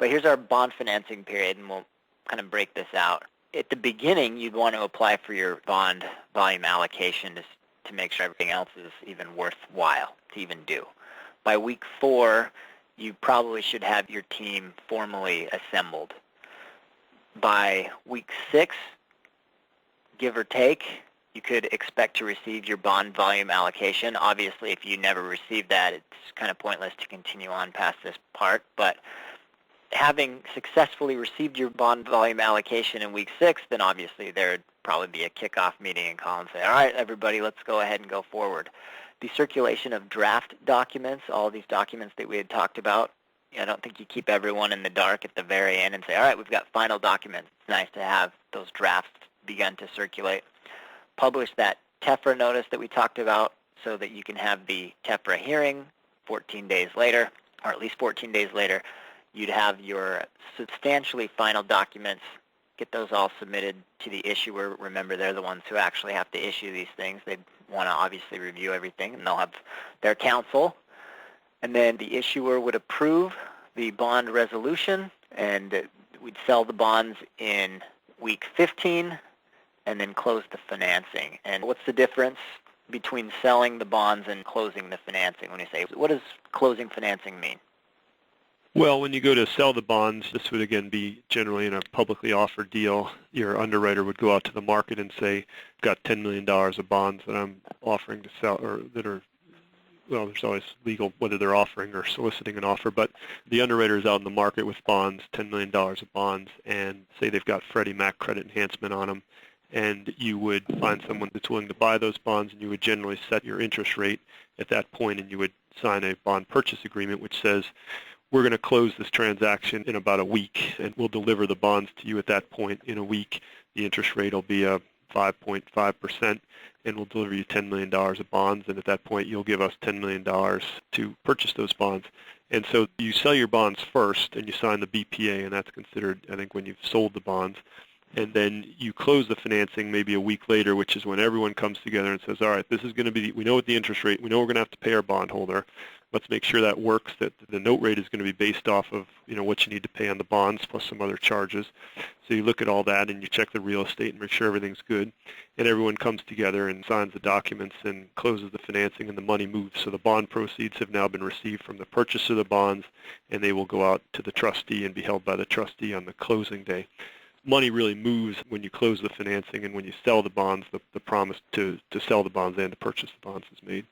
But here's our bond financing period, and we'll kind of break this out. At the beginning, you'd want to apply for your bond volume allocation to make sure everything else is even worthwhile to even do. By week 4, you probably should have your team formally assembled. By week 6, give or take, you could expect to receive your bond volume allocation. Obviously, if you never receive that, it's kind of pointless to continue on past this part. But having successfully received your bond volume allocation in week 6, then obviously there would probably be a kickoff meeting and call and say, all right, everybody, let's go ahead and go forward. The circulation of draft documents, all these documents that we had talked about, I don't think you keep everyone in the dark at the very end and say, all right, we've got final documents. It's nice to have those drafts begin to circulate. Publish that TEFRA notice that we talked about so that you can have the TEFRA hearing 14 days later, or at least 14 days later. You'd have your substantially final documents, get those all submitted to the issuer. Remember, they're the ones who actually have to issue these things. They'd want to obviously review everything, and they'll have their counsel. And then the issuer would approve the bond resolution, and we'd sell the bonds in week 15 and then close the financing. And what's the difference between selling the bonds and closing the financing? When you say, what does closing financing mean? Well, when you go to sell the bonds, this would again be generally in a publicly offered deal. Your underwriter would go out to the market and say, I've got $10 million of bonds that I'm offering to sell, or that are, well, there's always legal whether they're offering or soliciting an offer, but the underwriter is out in the market with bonds, $10 million of bonds, and say they've got Freddie Mac credit enhancement on them, and you would find someone that's willing to buy those bonds, and you would generally set your interest rate at that point, and you would sign a bond purchase agreement which says, we're going to close this transaction in about a week, and we'll deliver the bonds to you at that point in a week. The interest rate will be 5.5%, and we'll deliver you $10 million of bonds, and at that point you'll give us $10 million to purchase those bonds. And so you sell your bonds first, and you sign the BPA, and that's considered, I think, when you've sold the bonds. And then you close the financing maybe a week later, which is when everyone comes together and says, all right, this is going to be, we know what the interest rate, we know we're going to have to pay our bondholder. Let's make sure that works, that the note rate is going to be based off of, what you need to pay on the bonds plus some other charges. So you look at all that and you check the real estate and make sure everything's good. And everyone comes together and signs the documents and closes the financing, and the money moves. So the bond proceeds have now been received from the purchase of the bonds, and they will go out to the trustee and be held by the trustee on the closing day. Money really moves when you close the financing, and when you sell the bonds, the promise to sell the bonds and to purchase the bonds is made.